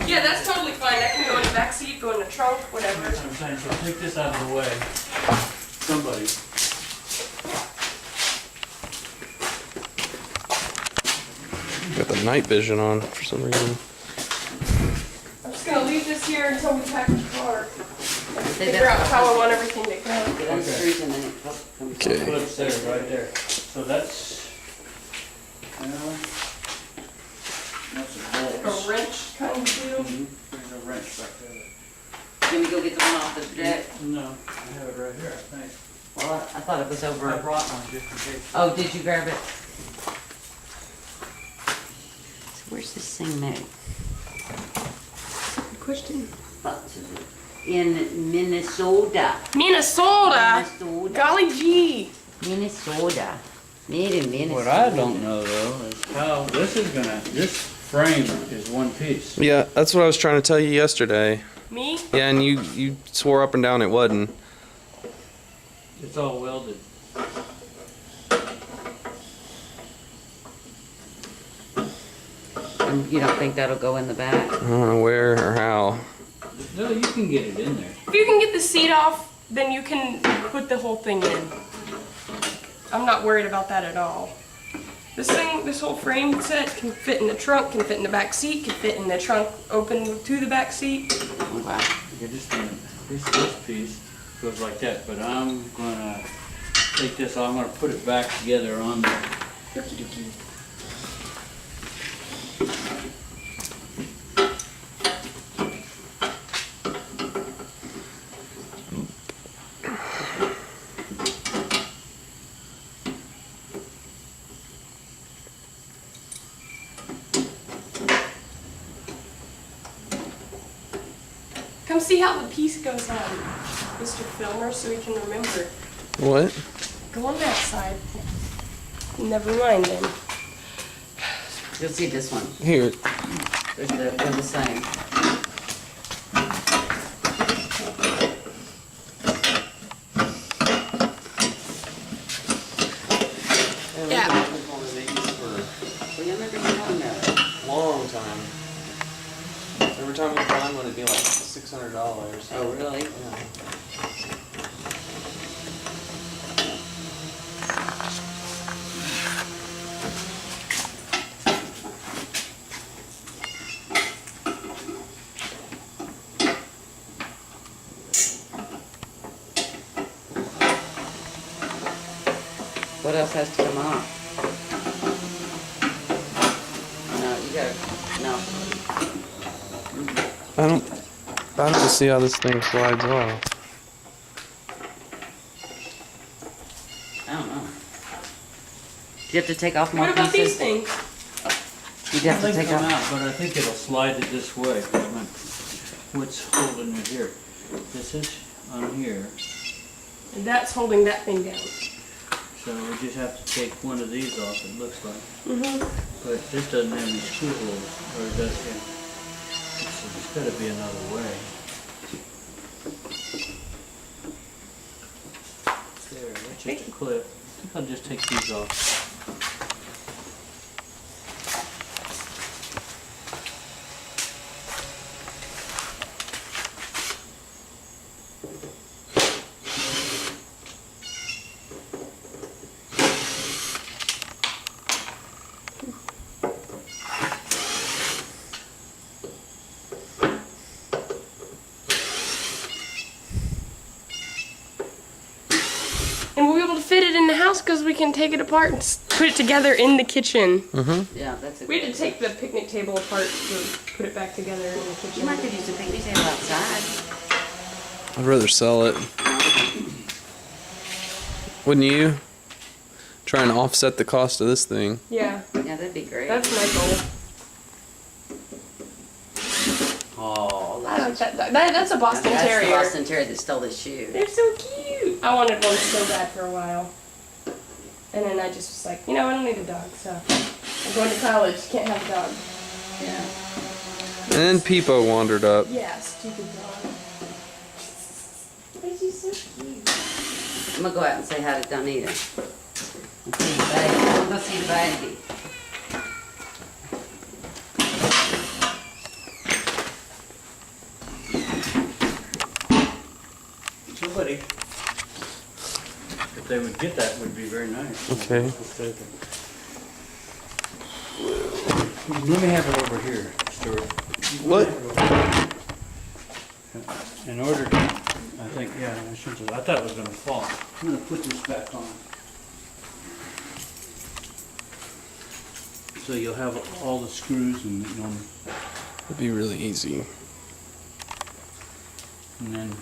Yeah, that's totally fine. That can go in the back seat, go in the trunk, whatever. That's what I'm saying, so take this out of the way. Somebody. Got the night vision on for some reason. I'm just gonna leave this here until we pack the car. Figure out how I want everything to go. Okay. Clips there, right there. So that's a bolt. A wrench kind of deal. There's a wrench back there. Can we go get the one off the deck? No, I have it right here, I think. Well, I thought it was I over. brought one just in case. Oh, did you grab it? So where's this thing now? Good question. In Minnesota. Minnesota. Minnesota. Golly gee. Minnesota. Made in Minnesota. What I don't know though is how this frame is one piece. Yeah, that's what I was trying to tell you yesterday. Me? Yeah, and you swore up and down it wasn't. It's all welded. And you don't think that'll go in the back? I don't know where or how. No, you can get it in there. If you can get the seat off, then you can put the whole thing in. I'm not worried about that at all. This whole frame set can fit in the trunk, can fit in the back seat, can fit in the trunk open to the back seat. Oh, wow. Okay, this piece goes like that, but I'm gonna take this, I'm gonna put it back together on the. Come see how the piece goes on, Mr. Filmer, so we can remember. What? Go on that side. Never mind then. You'll see this one. Here. They're the same. Yeah. Well, you remember you telling that? Long time. Every time we find one, it'd be like $600. Oh, really? What else has to come off? No, you gotta, no. I don't see how this thing slides off. I don't know. Do you have to take off more What about these pieces? things? You'd have to They take come off. out, but I think it'll slide it this way. What's holding it here? This is on here, And that's holding that thing down. so we just have to take one of these off, it looks like. Mm-hmm. But this doesn't have any screw holes, or it does here. So there's gotta be another way. There, that's just a clip. I think I'll just take these off. And we'll be able to fit it in the house because we can take it apart and put it together in the kitchen. Mm-hmm. Yeah, that's a We had to take the picnic table apart to put it back together in the kitchen. You might could use a picnic table outside. I'd rather sell it. Wouldn't you? Try and offset the cost of this thing. Yeah, Yeah, that'd be great. that's my goal. Oh, I like that. That's a Boston that's Terrier. the Boston Terrier that stole the shoe. They're so cute. I wanted one so bad for a while. And then I just was like, you know, I don't need a dog, so I'm going to college. Can't have a dog. Yeah. And then Peepo wandered up. Yeah, stupid dog. But she's so cute. I'm gonna go out and say hi to Donita. And see the baby. I'm gonna see the baby. they would get that would be very nice. Okay. Let me have it over here, Stuart. What? In order to, I think, yeah, I thought it was gonna fall. I'm gonna put this back on. So you'll have all the screws and, It'd be really easy. and then